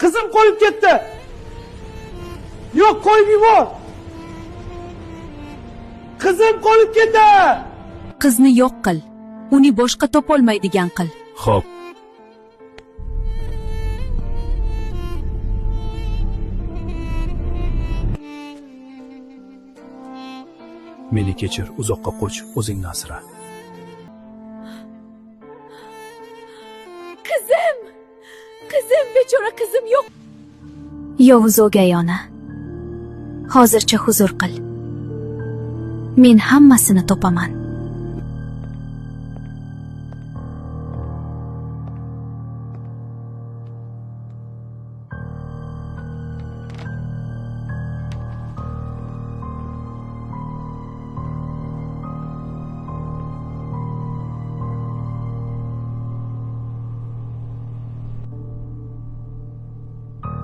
Qizim qolib ketdi. Yo'q, qo'yib yubor. Qizim qolib ketdi. Qizni yo'q qil. Uni boshqa topolmaydigan qil. Xo'p. Meni kechir, uzoqqa qoch, o'zingni asra. Qizim, bechora qizim yo'q. Yovuz o'gay ona, hozircha huzur qil. Men hammasini topaman.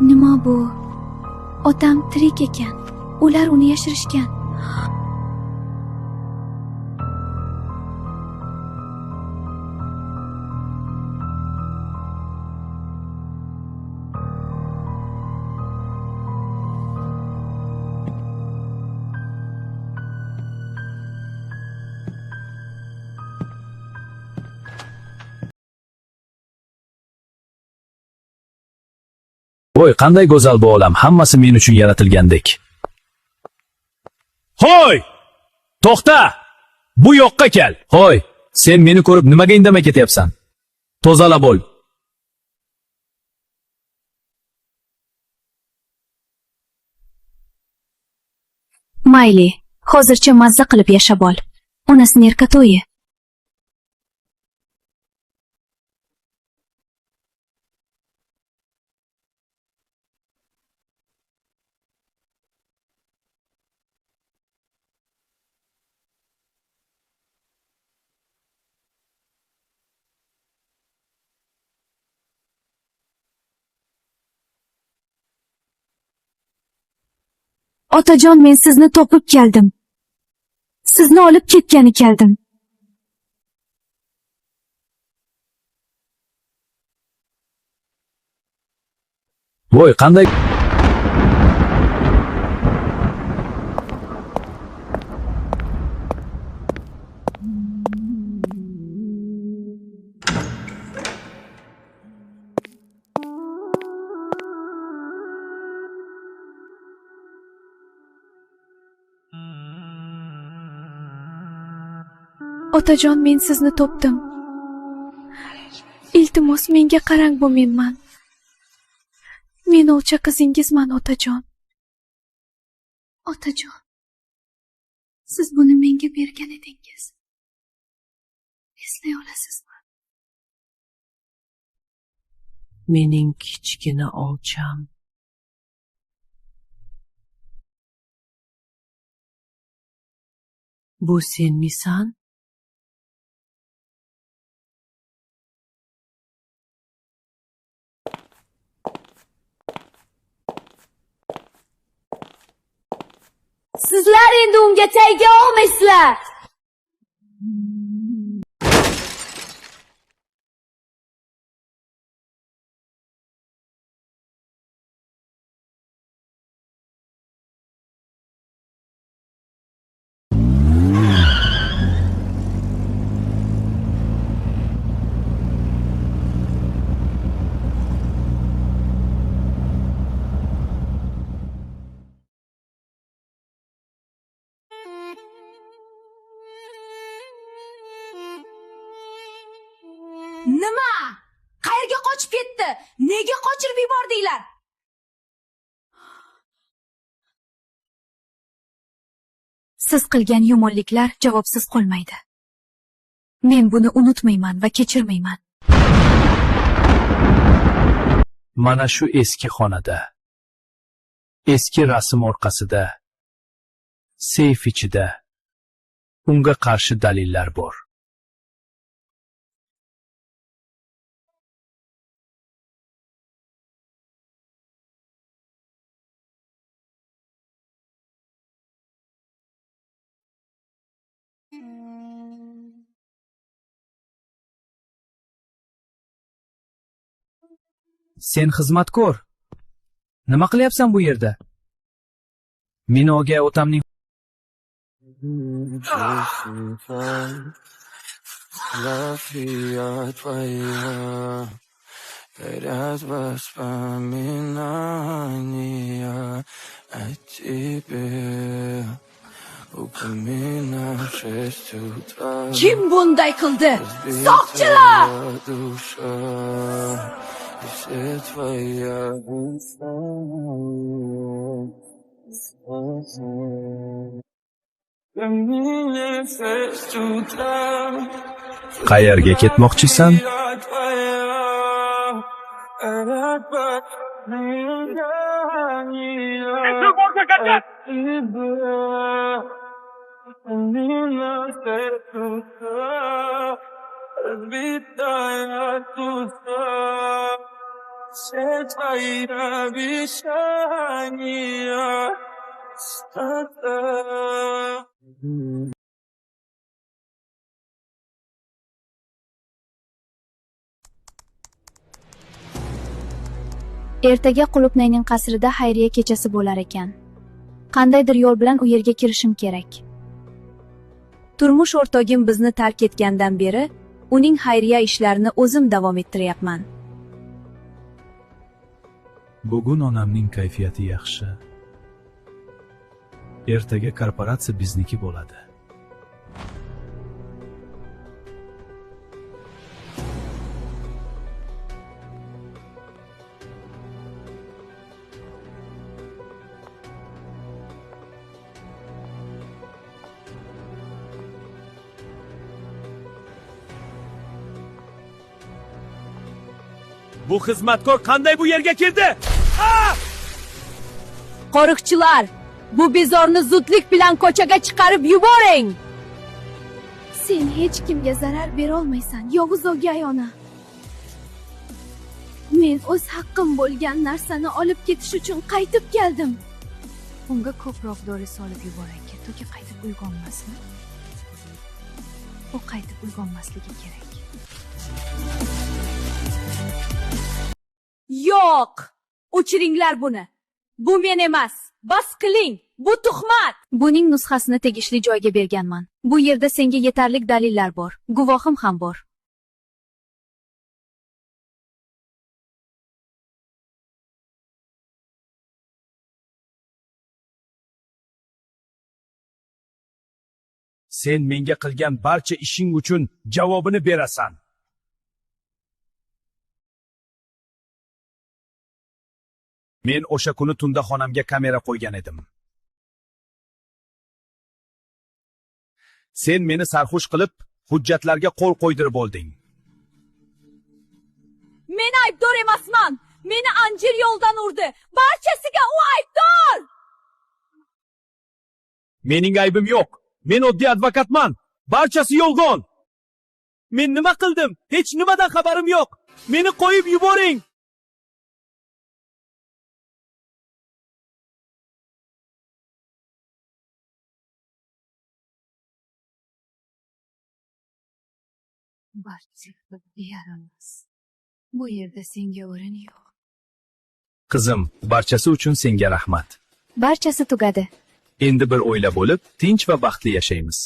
Nima bu? Otam tirik ekan. Ular uni yashirishgan. Voy, qanday go'zal bu olam, hammasi men uchun yaratilgandek. Hoy! To'xta! Bu yoqqa kel. Hoy, sen meni ko'rib nimaga indamay ketyapsan? Tozala bo'l. Mayli, hozircha mazza qilib yashab ol. Onasining erkatoyi. Otajon, men sizni topib keldim. Sizni olib ketgani keldim. Voy, qanday Otajon, men sizni topdim. Iltimos, menga qarang, bu menman. Men o'lcha qizingizman, otajon. Otajon, siz buni menga bergan edingiz. Eslay olasizmi? Mening kichkina olcham. Bu senmisan? Sizlar endi unga tega olmaysizlar. Nima? Qayerga qochib ketdi? Nega qochirib yubordinglar? Siz qilgan yomonliklar javobsiz qolmaydi. Men buni unutmayman va kechirmayman. mana shu eski xonada, eski rasm orqasida, seyf ichida unga qarshi dalillar bor. Sen xizmatkor, Nima qilyapsan bu yerda? Meni o'gay otamning Фотография твоя, горят воспоминания о тебе. Упоминаю в 6 утра. Kim bunday qildi? Soqchilar! Разбитая душа, и все твоя душа. Ко мне в 6 утра. qayerga ketmoqchisan? Разбитая душа, все твои обещания, что-то. Ertaga Qulupnayning qasrida xayriya kechasi bo'lar ekan. Qandaydir yo'l bilan u yerga kirishim kerak. Turmush o'rtog'im bizni tark etgandan beri uning xayriya ishlarini o'zim davom ettiryapman. Bugun onamning kayfiyati yaxshi. Ertaga korporatsiya bizniki bo'ladi. Bu xizmatkor qanday bu yerga kirdi? Qo'riqchilar, bu bezorni zudlik bilan ko'chaga chiqarib yuboring. Sen hech kimga zarar bera olmaysan, Yovuz o'gay ona. Men o'z haqqim bo'lgan narsani olib ketish uchun qaytib keldim. Unga ko'proq dori solib yuboring, to'ki qaytib uyg'onmasin. U qaytib uyg'onmasligi kerak. Yo'q! O'chiringlar buni. Bu men emas. Bas qiling. Bu tuhmat. Buning nusxasini tegishli joyga berganman. Bu yerda senga yetarli dalillar bor. Guvohim ham bor. Sen menga qilgan barcha ishing uchun javobini berasan. Men o'sha kuni tunda xonamga kamera qo'ygan edim. Sen meni sarxush qilib, hujjatlarga qo'l qo'ydirib olding. Men aybdor emasman. Meni Anjir yo'ldan urdi. Barchasiga u aybdor. Mening aybim yo'q. Men oddiy advokatman. Barchasi yolg'on. Men nima qildim? Hech nimadan xabarim yo'q. Meni qo'yib yuboring. Barcha yaramas. Bu yerda senga o'rin yo'q. Qizim, barchasi uchun senga rahmat. Barchasi tugadi. Endi bir oila bo'lib, tinch va baxtli yashaymiz.